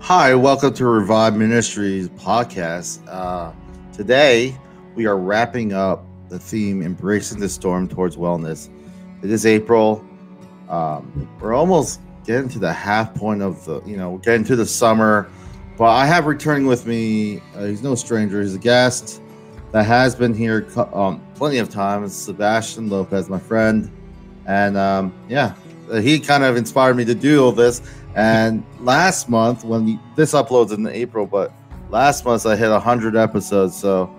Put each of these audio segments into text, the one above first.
Hi, welcome to Revive Ministries Podcast. Today, we are wrapping up the theme, Embracing the Storm Towards Wellness. It is April. We're almost getting to the half point of we're getting to the summer. But I have returning with me, he's no stranger. He's a guest that has been here plenty of times, Sebastian Lopez, my friend. And he kind of inspired me to do all this. And last month, this uploads in April, but last month I hit 100 episodes. So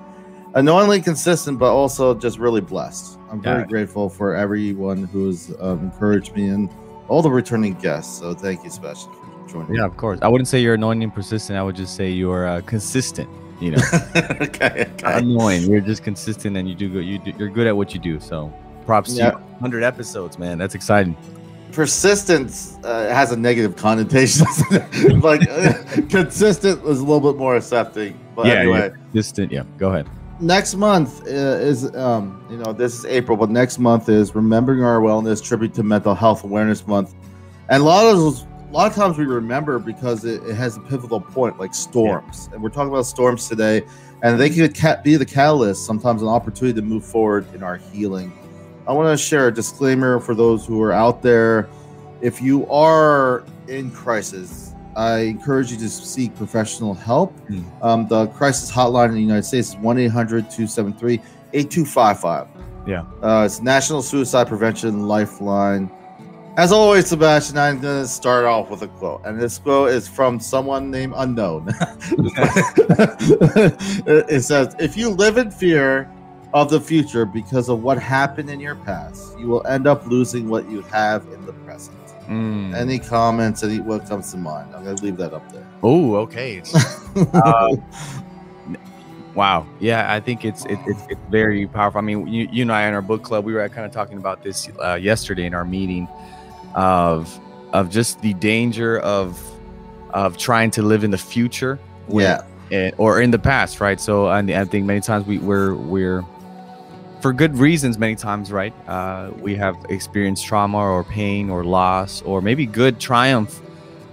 annoyingly consistent, but also just really blessed. I'm very grateful for everyone who's encouraged me and all the returning guests. So thank you, Sebastian, for joining me. Yeah, of course. I wouldn't say you're annoying and persistent. I would just say you're consistent. Okay. Annoying. You're just consistent, and you're good at what you do. So props to you. 100 episodes, man. That's exciting. Persistence has a negative connotation. Like consistent is a little bit more accepting. But anyway, consistent. Yeah, go ahead. Next month is this is April, but next month is Remembering Our Wellness, Tribute to Mental Health Awareness Month. And a lot of times we remember because it has a pivotal point, like storms. And we're talking about storms today, and they could be the catalyst, sometimes an opportunity to move forward in our healing. I want to share a disclaimer for those who are out there. If you are in crisis, I encourage you to seek professional help. The crisis hotline in the United States is 1-800-273-8255. Yeah. It's National Suicide Prevention Lifeline. As always, Sebastian, I'm going to start off with a quote. And this quote is from someone named Unknown. It says, "If you live in fear of the future because of what happened in your past, you will end up losing what you have in the present." Any comments? What comes to mind? I'm going to leave that up there. Oh, okay. Wow. Yeah, I think it's very powerful. I mean, you and I in our book club, we were kind of talking about this yesterday in our meeting of just the danger of trying to live in the future, or in the past, right? So I think many times we're for good reasons, many times, right? We have experienced trauma or pain or loss, or maybe good triumph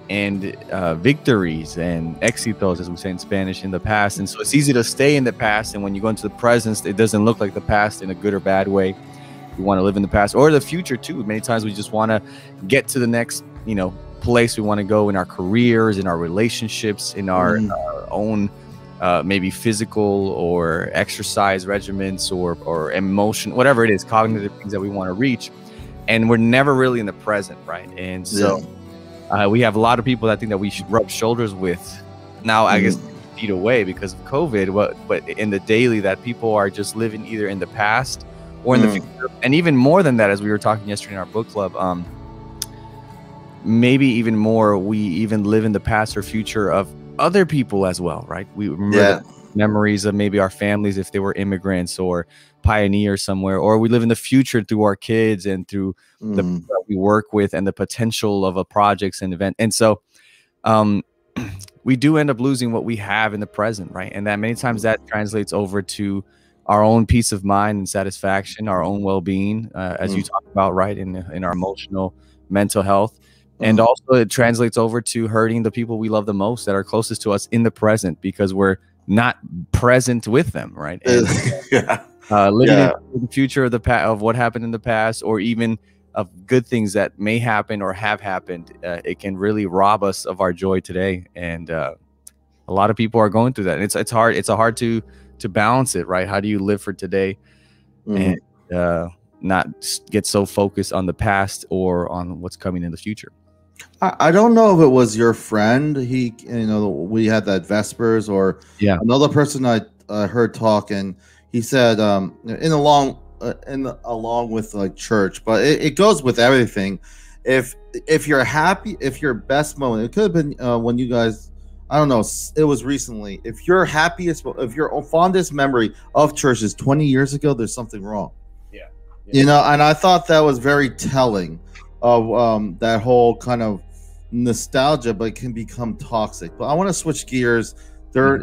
and victories and éxitos, as we say in Spanish, in the past. And so it's easy to stay in the past. And when you go into the present, it doesn't look like the past in a good or bad way. We want to live in the past or the future too. Many times we just want to get to the next, place we want to go in our careers, in our relationships, in our own maybe physical or exercise regimens or emotion, whatever it is, cognitive things that we want to reach. And we're never really in the present, right? And so we have a lot of people that think that we should rub shoulders with now, I guess, feet away because of COVID. But in the daily, that people are just living either in the past or in the future. And even more than that, as we were talking yesterday in our book club, maybe even more, we even live in the past or future of other people as well, right? We remember the memories of maybe our families if they were immigrants or pioneers somewhere, or we live in the future through our kids and through the people that we work with and the potential of a projects and event. And so we do end up losing what we have in the present, right? And that many times that translates over to our own peace of mind and satisfaction, our own well-being, as you talk about, right, in our emotional, mental health. And also it translates over to hurting the people we love the most that are closest to us in the present because we're not present with them, right? And living in the future of of what happened in the past, or even of good things that may happen or have happened, it can really rob us of our joy today. And a lot of people are going through that. And it's hard. It's hard to balance it, right? How do you live for today and not get so focused on the past or on what's coming in the future? I don't know if it was your friend. We had that Vespers, or another person I heard talk, and he said along with like church, but it goes with everything. If you're happy, if your best moment, it could have been when you guys, I don't know, it was recently. If your fondest memory of church is 20 years ago, there's something wrong. And I thought that was very telling of that whole kind of nostalgia, but it can become toxic. But I want to switch gears. There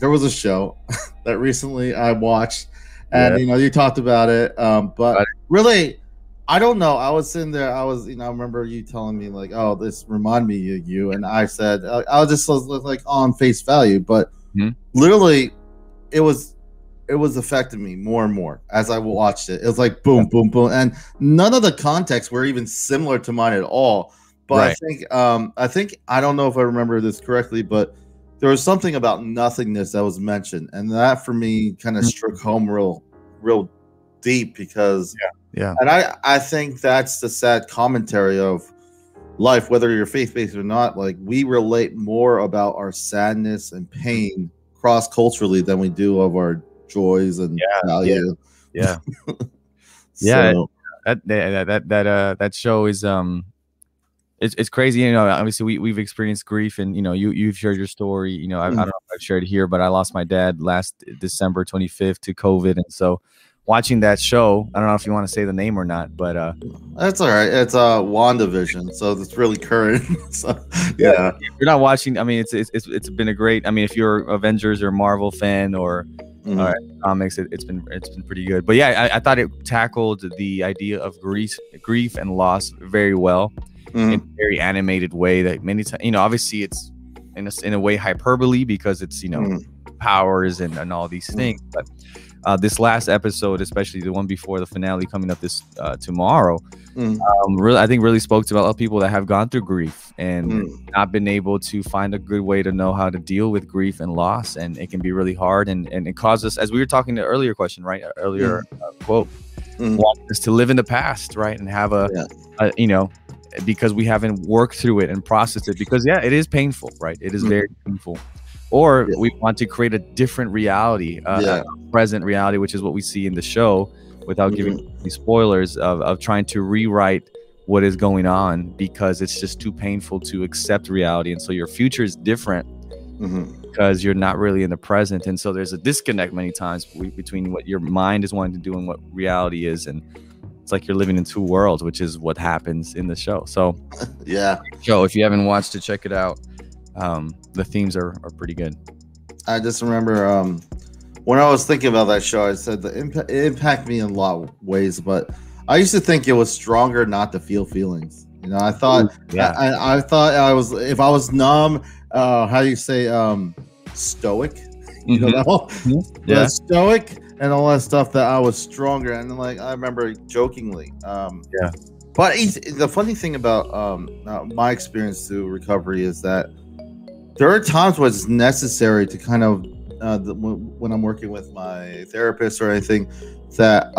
was a show that recently I watched, and you talked about it, but really, I don't know. I was sitting there. I remember you telling me like, "Oh, this reminded me of you," and I said, "I was just like on face value," but literally, it was affecting me more and more as I watched it. It was like boom, boom, boom, and none of the contexts were even similar to mine at all. But I think I don't know if I remember this correctly, but there was something about nothingness that was mentioned, and that for me kind of struck home real deep because and I think that's the sad commentary of life, whether you're faith-based or not. Like, we relate more about our sadness and pain cross-culturally than we do of our joys and value. That show is it's crazy. Obviously we've experienced grief, and you've shared your story. I don't know if I've shared it here, but I lost my dad last December 25th to COVID, and so watching that show, I don't know if you want to say the name or not, but that's all right. It's WandaVision, so it's really current. So if you're not watching, I mean, it's been a great. I mean, if you're Avengers or Marvel fan or comics, it's been pretty good. But I thought it tackled the idea of grief and loss very well in a very animated way. That many times, obviously it's in a way hyperbole because it's powers and all these things, but this last episode, especially the one before the finale coming up this tomorrow, I think really spoke to a lot of people that have gone through grief and not been able to find a good way to know how to deal with grief and loss, and it can be really hard, and it causes, as we were talking to earlier question, right, earlier quote, want us to live in the past, right, and have a because we haven't worked through it and processed it, because it is painful, right, it is very painful. Or we want to create a different reality, a present reality, which is what we see in the show, without giving any spoilers, of trying to rewrite what is going on because it's just too painful to accept reality. And so your future is different because you're not really in the present. And so there's a disconnect many times between what your mind is wanting to do and what reality is. And it's like you're living in two worlds, which is what happens in the show. So show, if you haven't watched it, check it out. The themes are pretty good. I just remember when I was thinking about that show, I said it impacted me in a lot of ways, but I used to think it was stronger not to feel feelings. I thought I thought I was, if I was numb, how do you say stoic? Stoic and all that stuff, that I was stronger. And like, I remember jokingly but the funny thing about my experience through recovery is that there are times when it's necessary to kind of, when I'm working with my therapist or anything, that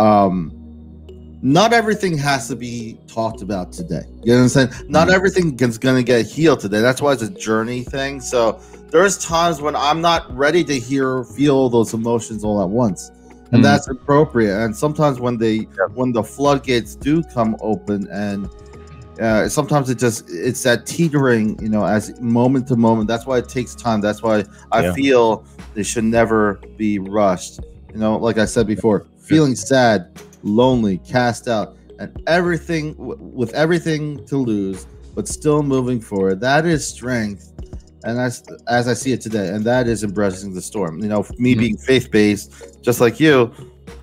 not everything has to be talked about today. You know what I'm saying? Not everything is going to get healed today. That's why it's a journey thing. So there's times when I'm not ready to feel those emotions all at once. And that's appropriate. And sometimes when the floodgates do come open, and sometimes it's that teetering, as moment to moment. That's why it takes time. That's why I feel they should never be rushed. Like I said before, feeling sad, lonely, cast out, and everything with everything to lose, but still moving forward. That is strength. and that's as I see it today, and that is embracing the storm. You know, me being faith based, just like you,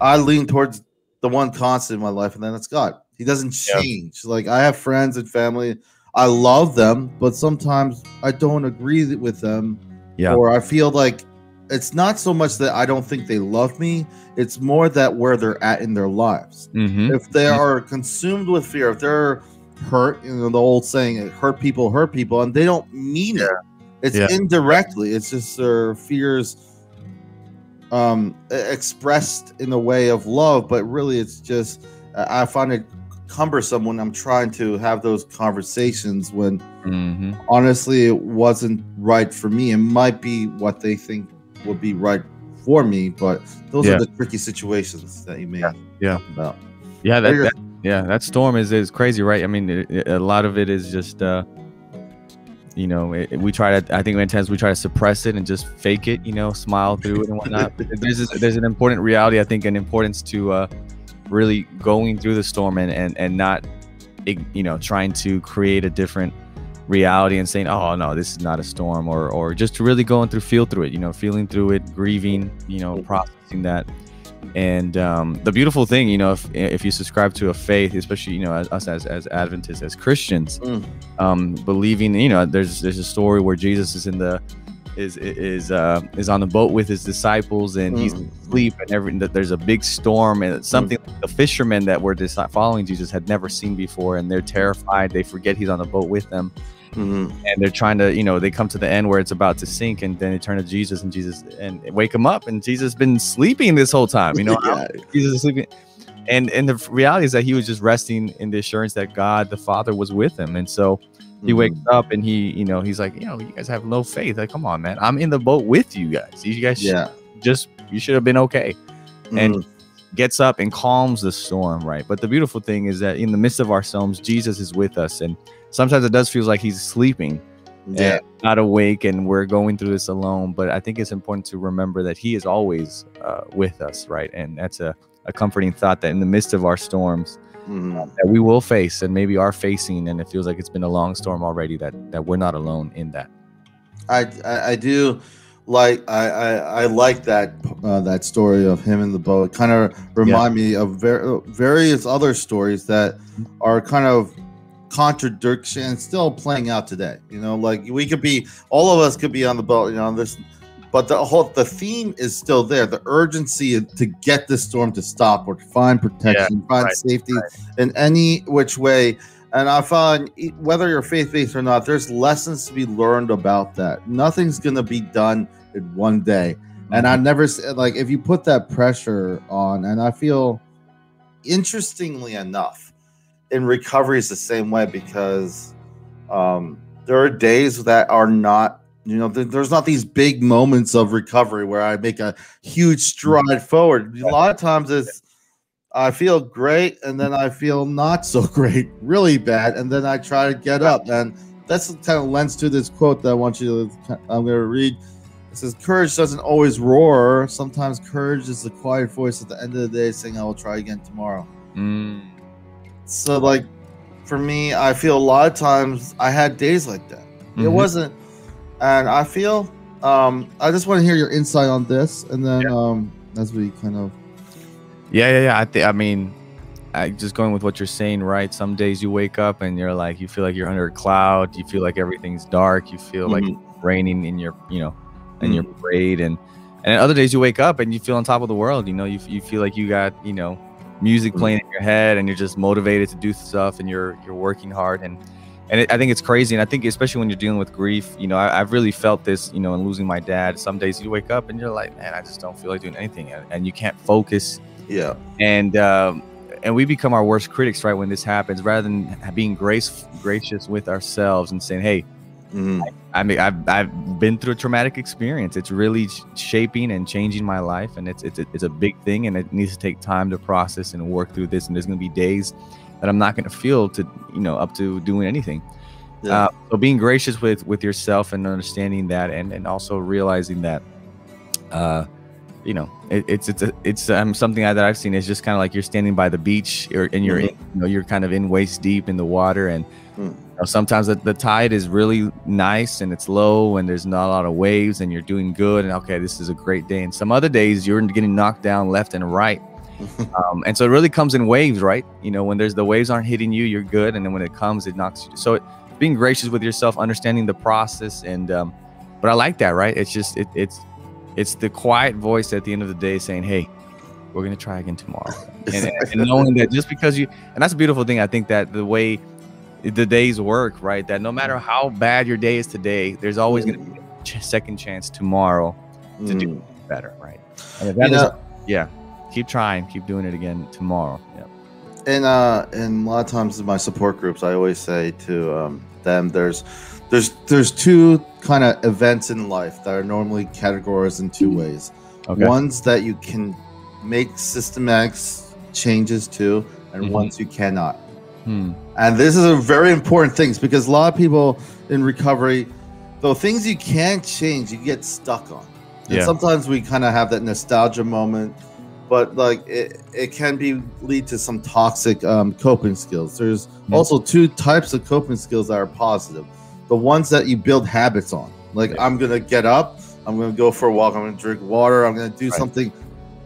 I lean towards the one constant in my life, and then it's God. He doesn't change. Like I have friends and family, I love them, but sometimes I don't agree with them, or I feel like it's not so much that I don't think they love me. It's more that where they're at in their lives. If they are consumed with fear, if they're hurt, you know, the old saying, hurt people, and they don't mean it. It's indirectly. It's just their fears expressed in a way of love, but really it's just, I find it cumbersome when I'm trying to have those conversations when honestly it wasn't right for me. It might be what they think would be right for me, but those are the tricky situations that you may talk about. That storm is crazy, right? I mean, a lot of it is just you know, we try to, I think many times we try to suppress it and just fake it, you know, smile through it and whatnot. There's an important reality, I think, an importance to really going through the storm and not, you know, trying to create a different reality and saying, oh no, this is not a storm, or just really going through, feel through it, you know, feeling through it, grieving, you know, processing that. And the beautiful thing, you know, if you subscribe to a faith, especially, you know, us as Adventists, as Christians, believing, you know, there's a story where Jesus is in the is on the boat with his disciples, and he's asleep, and there's a big storm, and it's something the fishermen that were following Jesus had never seen before, and they're terrified. They forget he's on the boat with them. And they're trying to, you know, they come to the end where it's about to sink, and then they turn to Jesus and wake him up, and Jesus has been sleeping this whole time, you know. Jesus is sleeping, and the reality is that he was just resting in the assurance that God the Father was with him. And so he wakes up, and he, you know, he's like, you know, you guys have no faith. Like, come on, man, I'm in the boat with you guys. You guys you should have been okay. And gets up and calms the storm, right? But the beautiful thing is that in the midst of our storms, Jesus is with us, and sometimes it does feel like he's sleeping, and not awake, and we're going through this alone. But I think it's important to remember that he is always with us, right? And that's a comforting thought, that in the midst of our storms that we will face, and maybe are facing, and it feels like it's been a long storm already, that we're not alone in that. I do like I like that story of him in the boat. Kind of remind me of various other stories that are kind of contradiction still playing out today. You know, like all of us could be on the boat, you know, this, but the theme is still there. The urgency to get this storm to stop, or to find protection, find safety in any which way. And I find, whether you're faith-based or not, there's lessons to be learned about that. Nothing's going to be done in one day. And I never, like, if you put that pressure on, and I feel, interestingly enough, in recovery is the same way, because there are days that are not, you know, there's not these big moments of recovery where I make a huge stride forward. A lot of times I feel great, and then I feel not so great, really bad, and then I try to get up. And that's kind of lends to this quote that I'm going to read. It says, courage doesn't always roar. Sometimes courage is the quiet voice at the end of the day saying, I will try again tomorrow. So, like, for me, I feel a lot of times I had days like that. It wasn't, and I feel, I just want to hear your insight on this, and then as we kind of. I mean, just going with what you're saying, right? Some days you wake up and you're like, you feel like you're under a cloud. You feel like everything's dark. You feel like it's raining in your, you know, in your parade. And other days you wake up and you feel on top of the world. You know, you feel like you got, you know, music playing in your head, and you're just motivated to do stuff, and you're working hard. And I think it's crazy. And I think especially when you're dealing with grief, you know, I've really felt this, you know, in losing my dad. Some days you wake up and you're like, man, I just don't feel like doing anything, and you can't focus. And we become our worst critics, right, when this happens, rather than being gracious with ourselves and saying, hey, I mean, I've been through a traumatic experience. It's really shaping and changing my life, and it's a big thing, and it needs to take time to process and work through this. And there's going to be days that I'm not going to feel up to doing anything. So being gracious with yourself, and understanding that, and also realizing that, you know, it's something that I've seen. It's just kind of like you're standing by the beach, and you're you're kind of in waist deep in the water, and Sometimes the tide is really nice and it's low and there's not a lot of waves and you're doing good and okay, this is a great day. And some other days you're getting knocked down left and right. And so it really comes in waves, right? When the waves aren't hitting you, you're good. And then when it comes, it knocks you. So being gracious with yourself, understanding the process. And, but I like that, right? It's just, it's the quiet voice at the end of the day saying, hey, we're going to try again tomorrow. And knowing that just because and that's a beautiful thing. I think that the way the days work, right? That no matter how bad your day is today, there's always going to be a second chance tomorrow to do better, right? And if that is, keep trying, keep doing it again tomorrow. Yeah. And a lot of times in my support groups, I always say to them, there's two kind of events in life that are normally categorized in two ways. Okay. Ones that you can make systematic changes to, and ones you cannot. And this is a very important thing because a lot of people in recovery, though things you can't change, you get stuck on. And sometimes we kind of have that nostalgia moment, but like it can lead to some toxic coping skills. There's also two types of coping skills that are positive. The ones that you build habits on. Like I'm going to get up, I'm going to go for a walk, I'm going to drink water, I'm going to do something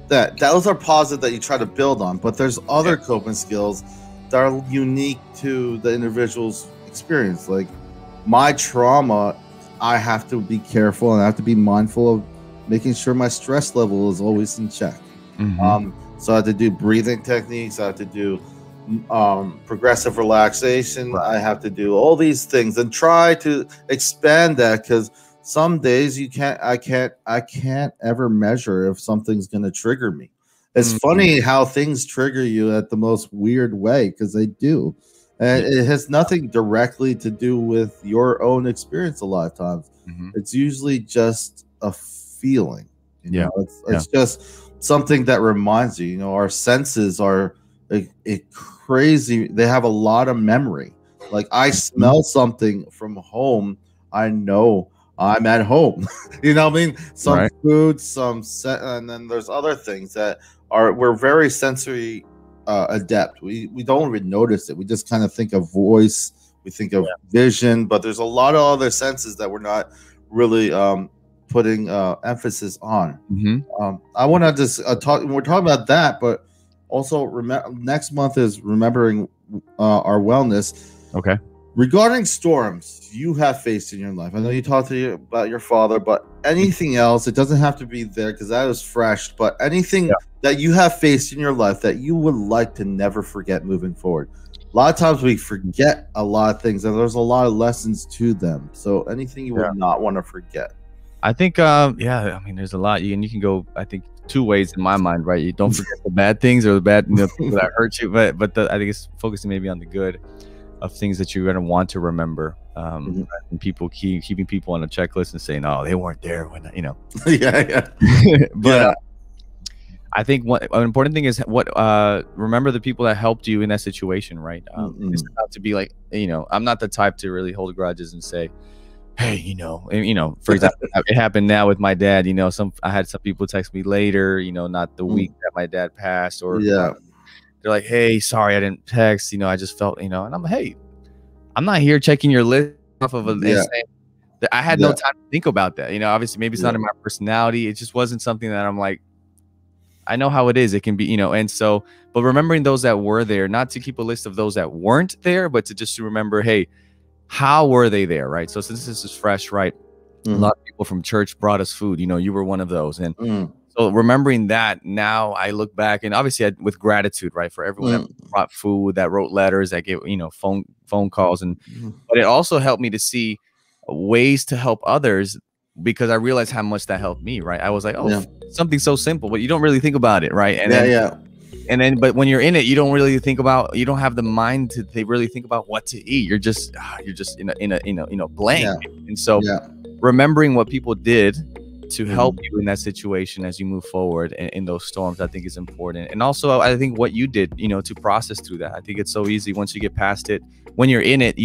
those are positive that you try to build on. But there's other coping skills that are unique to the individual's experience. Like my trauma, I have to be careful and I have to be mindful of making sure my stress level is always in check. So I have to do breathing techniques. I have to do progressive relaxation. I have to do all these things and try to expand that because some days I can't ever measure if something's going to trigger me. It's funny how things trigger you at the most weird way because they do. And it has nothing directly to do with your own experience a lot of times. It's usually just a feeling. You know? It's just something that reminds you. Our senses are crazy. They have a lot of memory. Like I smell something from home, I know I'm at home. You know what I mean? Some food, and then there's other things that we're very sensory adept. We don't even notice it. We just kind of think of voice, we think of vision, but there's a lot of other senses that we're not really putting emphasis on. I want to just talk. We're talking about that, but also next month is remembering our wellness. Okay. Regarding storms you have faced in your life, I know you talked about your father, but anything else, it doesn't have to be there because that is fresh, but anything that you have faced in your life that you would like to never forget moving forward. A lot of times we forget a lot of things and there's a lot of lessons to them. So anything you would not want to forget. I think, I mean, there's a lot. You can go, I think, two ways in my mind, right? You don't forget the bad things or the bad people that hurt you, but I think it's focusing maybe on the good of things that you're going to want to remember. And people keeping people on a checklist and saying, "Oh, they weren't there when," But I think an important thing is remember the people that helped you in that situation, right? It's not to be like, I'm not the type to really hold grudges and say, hey, for example, it happened now with my dad. I had some people text me later, not the week that my dad passed, or they're like, hey, sorry, I didn't text. I just felt, and I'm like, hey, I'm not here checking your list off of I had no time to think about that. Obviously, maybe it's not in my personality. It just wasn't something that I'm like, I know how it is. It can be, and so, but remembering those that were there, not to keep a list of those that weren't there, but to just to remember, hey, how were they there, right? So since this is fresh, right? A lot of people from church brought us food. You were one of those, and so remembering that, now I look back and obviously with gratitude, right, for everyone that brought food, that wrote letters, that gave phone calls, and but it also helped me to see ways to help others because I realized how much that helped me, right? I was like, something so simple, but you don't really think about it, right? And and then, but when you're in it, you don't really think about, you don't have the mind to really think about what to eat. You're just in a blank. And so remembering what people did to help you in that situation as you move forward in those storms, I think is important. And also, I think what you did, to process through that. I think it's so easy once you get past it. When you're in it,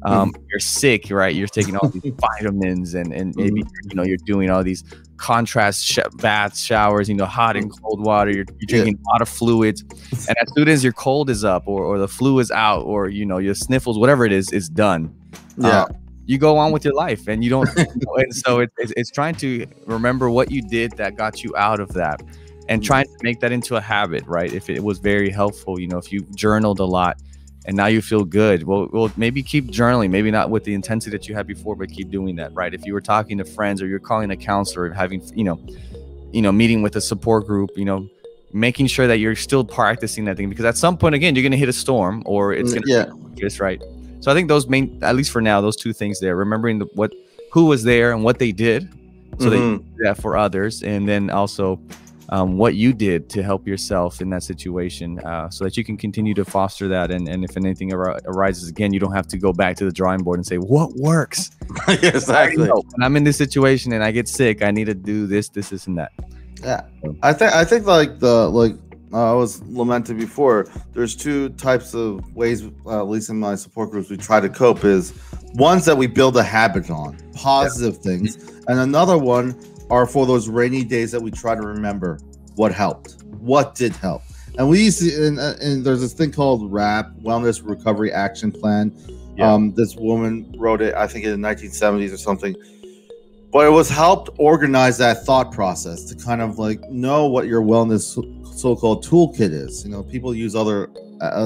You're sick, right? You're taking all these vitamins and maybe you're doing all these contrast baths, showers, hot and cold water. You're drinking a lot of fluids, and as soon as your cold is up or the flu is out or your sniffles, whatever it is done. You go on with your life, and you don't. And so it's trying to remember what you did that got you out of that, and trying to make that into a habit, right? If it was very helpful, if you journaled a lot and now you feel good, well, maybe keep journaling, maybe not with the intensity that you had before, but keep doing that, right? If you were talking to friends or you're calling a counselor and having, meeting with a support group, making sure that you're still practicing that thing, because at some point, again, you're going to hit a storm or it's going to be just right. So I think those at least for now, those two things there, remembering who was there and what they did so that you can do that for others. And then also, what you did to help yourself in that situation, so that you can continue to foster that. And if anything arises again, you don't have to go back to the drawing board and say, what works? Exactly. When I'm in this situation and I get sick, I need to do this, and that. Yeah. I think like I was lamenting before, there's two types of ways, at least in my support groups, we try to cope. Is ones that we build a habit on, positive things, and another one are for those rainy days that we try to remember what helped, what did help. And we used to, and there's this thing called RAP, Wellness Recovery Action Plan. This woman wrote it, I think in the 1970s or something. But it was helped organize that thought process to kind of like know what your wellness so-called toolkit is. People use other,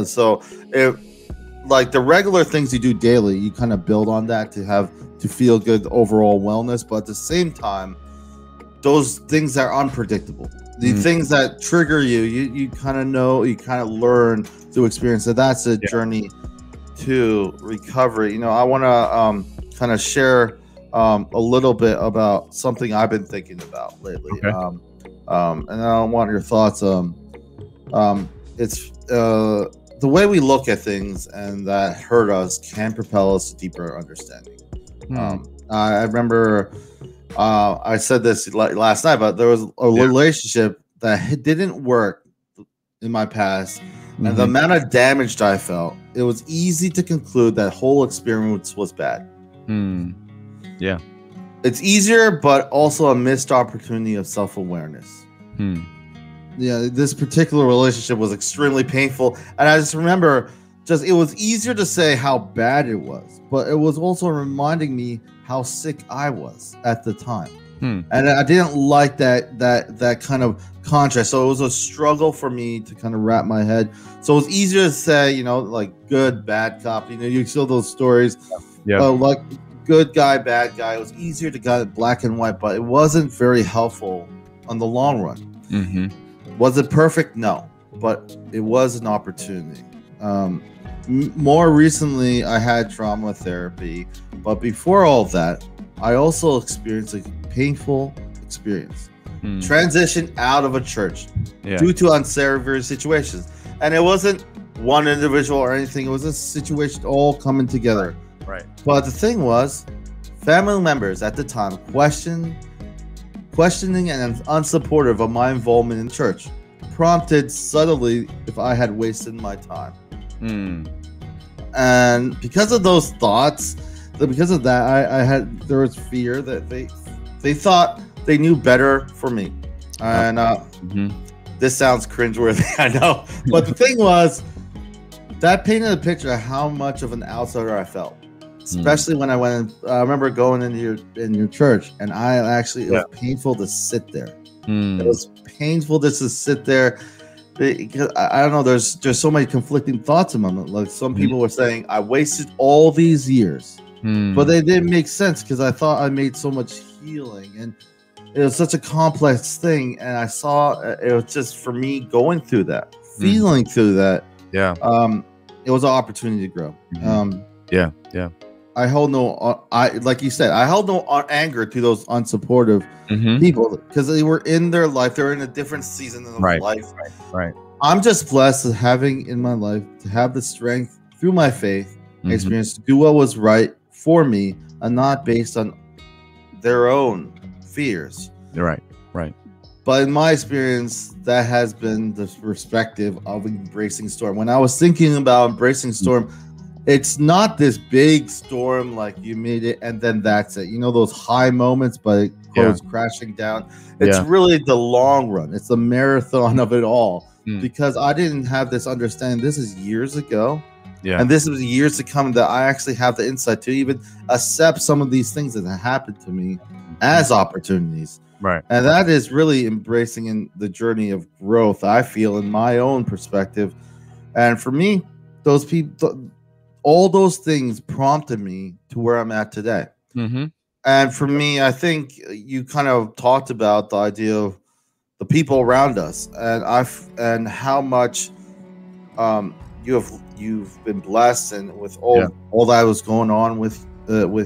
so if like the regular things you do daily, you kind of build on that to feel good overall wellness. But at the same time, those things are unpredictable. The things that trigger you kind of know, you kind of learn through experience. So that's a journey to recovery. I want to kind of share a little bit about something I've been thinking about lately. Okay. And I want your thoughts. It's the way we look at things and that hurt us can propel us to deeper understanding. I remember I said this last night, but there was a relationship that didn't work in my past, and the amount of damage I felt, it was easy to conclude that whole experience was bad. Yeah. It's easier, but also a missed opportunity of self-awareness. Yeah, this particular relationship was extremely painful. And I just remember it was easier to say how bad it was, but it was also reminding me how sick I was at the time. And I didn't like that kind of contrast. So it was a struggle for me to kind of wrap my head. So it was easier to say, like good, bad cop. You see those stories. Like good guy, bad guy. It was easier to get it black and white, but it wasn't very helpful on the long run. Was it perfect? No, but it was an opportunity. More recently, I had trauma therapy, but before all of that, I also experienced a painful experience. Transition out of a church due to unsavory situations. And it wasn't one individual or anything. It was a situation all coming together. Right. But the thing was, family members at the time questioning and unsupportive of my involvement in church, prompted subtly if I had wasted my time. And because of those thoughts, because of that, there was fear that they thought they knew better for me. And this sounds cringeworthy, I know. But the thing was, that painted a picture of how much of an outsider I felt. Especially when I went, I remember going in your church, and it was painful to sit there. It was painful just to sit there because I don't know. There's so many conflicting thoughts in my mind. Like some people were saying, I wasted all these years, but they didn't make sense because I thought I made so much healing, and it was such a complex thing. And I saw it was just for me going through that, feeling through that. Yeah. It was an opportunity to grow. Yeah. I held like you said, I held no anger to those unsupportive people because they were in their life. They're in a different season of life. Right. I'm just blessed having in my life to have the strength through my faith experience to do what was right for me and not based on their own fears. Right. But in my experience, that has been the perspective of embracing storm. When I was thinking about embracing storm, it's not this big storm like you made it and then that's it. You know, those high moments, but it goes crashing down. It's really the long run. It's the marathon of it all. Because I didn't have this understanding. This is years ago. Yeah. And this was years to come that I actually have the insight to even accept some of these things that have happened to me as opportunities. Right. And that is really embracing in the journey of growth, I feel, in my own perspective. And for me, those people, all those things prompted me to where I'm at today. And for me, I think you kind of talked about the idea of the people around us and how much you've been blessed, and with all that was going on with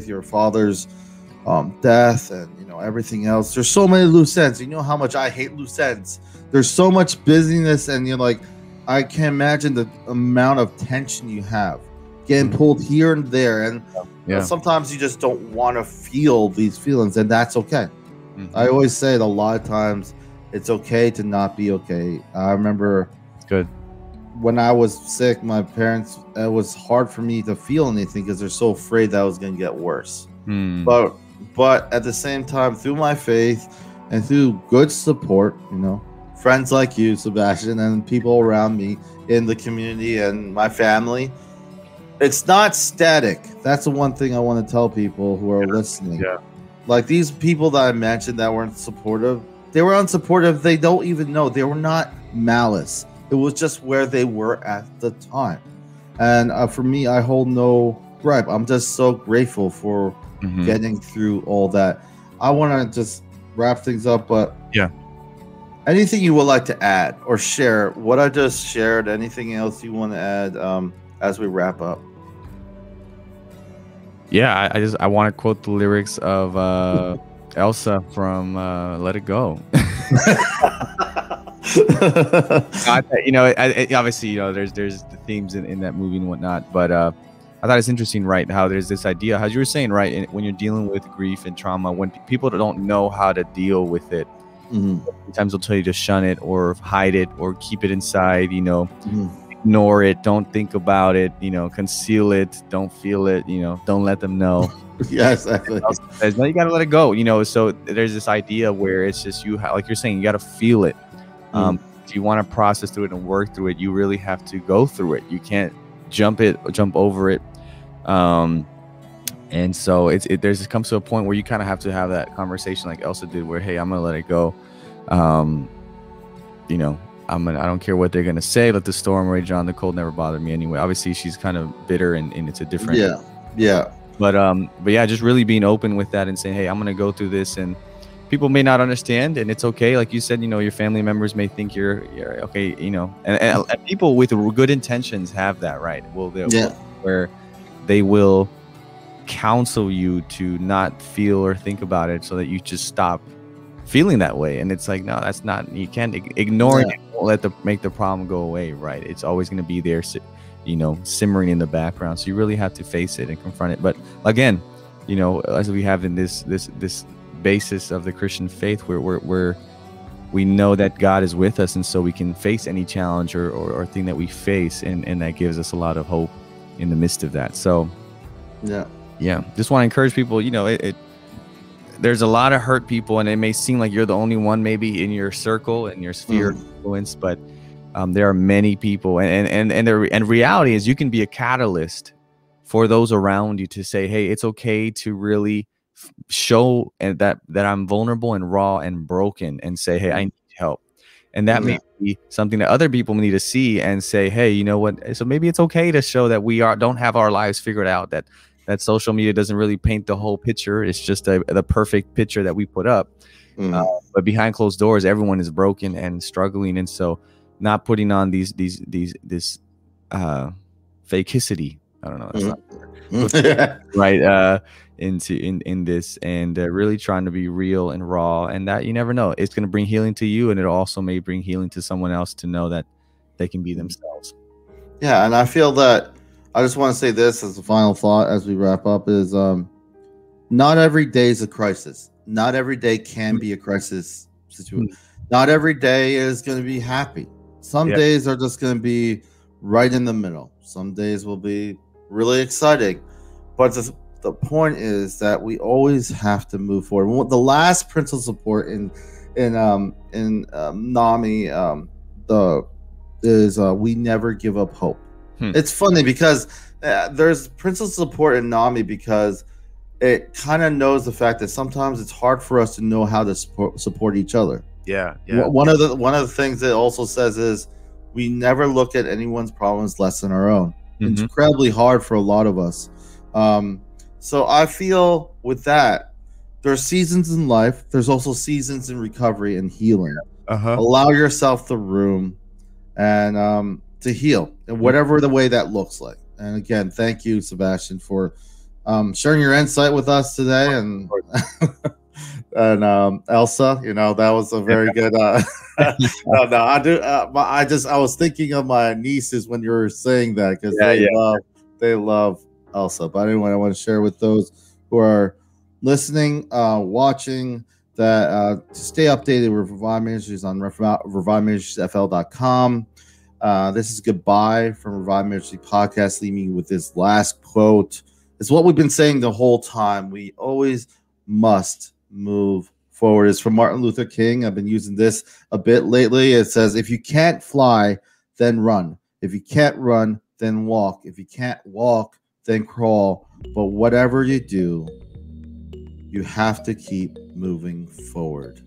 your father's death and everything else. There's so many loose ends. You know how much I hate loose ends. There's so much busyness, and I can't imagine the amount of tension you have getting pulled here and there, and sometimes you just don't want to feel these feelings, and that's okay. I always say that a lot of times it's okay to not be okay. I remember when I was sick, my parents, it was hard for me to feel anything because they're so afraid that I was going to get worse. But at the same time, through my faith and through good support, friends like you, Sebastian, and people around me in the community and my family, it's not static. That's the one thing I want to tell people who are listening. Like these people that I mentioned that weren't supportive, they were unsupportive. They don't even know. They were not malice. It was just where they were at the time. And for me, I hold no gripe. I'm just so grateful for getting through all that. I want to just wrap things up, but anything you would like to add or share? What I just shared, anything else you want to add as we wrap up? Yeah, I want to quote the lyrics of Elsa from Let It Go. Obviously, there's the themes in that movie and whatnot, but I thought it's interesting, right? How there's this idea, how you were saying, right? When you're dealing with grief and trauma, when people don't know how to deal with it, sometimes they'll tell you to shun it or hide it or keep it inside, ignore it, don't think about it, conceal it, don't feel it, don't let them know. Yeah, exactly. No, you gotta let it go, so there's this idea where it's just like you're saying, you gotta feel it. If you want to process through it and work through it, you really have to go through it. You can't jump over it. And so it comes to a point where you kind of have to have that conversation like Elsa did, where, hey, I'm gonna let it go. I don't care what they're gonna say. Let the storm rage on. The cold never bothered me anyway. Obviously, she's kind of bitter, and it's a different. Yeah. But yeah, just really being open with that and saying, hey, I'm gonna go through this, and people may not understand, and it's okay. Like you said, your family members may think you're okay, and people with good intentions have that, right? Where they will counsel you to not feel or think about it so that you just stop feeling that way. And it's like, no, that's not, you can't ignore it. Won't make the problem go away, right? It's always going to be there, simmering in the background. So you really have to face it and confront it. But again, as we have in this basis of the Christian faith, where we know that God is with us, and so we can face any challenge or thing that we face, and that gives us a lot of hope in the midst of that. So just want to encourage people, there's a lot of hurt people, and it may seem like you're the only one maybe in your circle and your sphere of influence, but there are many people, and reality is you can be a catalyst for those around you to say, hey, it's okay to really show that I'm vulnerable and raw and broken, and say, hey, I need help. And that may be something that other people need to see and say, hey, you know what? So maybe it's okay to show that we don't have our lives figured out, that social media doesn't really paint the whole picture. It's just the perfect picture that we put up. But behind closed doors, everyone is broken and struggling. And so not putting on this fakeicity. I don't know. That's not right. In this, and really trying to be real and raw, and that you never know, it's going to bring healing to you, and it also may bring healing to someone else to know that they can be themselves. Yeah, and I feel that I just want to say this as a final thought as we wrap up is not every day is a crisis. Not every day can be a crisis situation. Not every day is going to be happy. Some days are just going to be right in the middle. Some days will be really exciting. But the point is that we always have to move forward. The last principle of support in NAMI is we never give up hope. It's funny because there's principle of support in NAMI because it kind of knows the fact that sometimes it's hard for us to know how to support each other. Yeah. One of the things it also says is we never look at anyone's problems less than our own. It's incredibly hard for a lot of us. So I feel with that, there are seasons in life. There's also seasons in recovery and healing. Allow yourself the room and to heal in whatever the way that looks like. And again, thank you, Sebastian, for sharing your insight with us today. And Elsa, that was a very good. No, I was thinking of my nieces when you were saying that because they love Elsa. But anyway, I want to share with those who are listening, watching, that to stay updated with Revive Ministries on reviveministriesfl.com. This is goodbye from Revive Ministries Podcast, leaving with this last quote. It's what we've been saying the whole time. We always must move forward. It's from Martin Luther King. I've been using this a bit lately. It says, if you can't fly, then run. If you can't run, then walk. If you can't walk, then crawl. But whatever you do, you have to keep moving forward.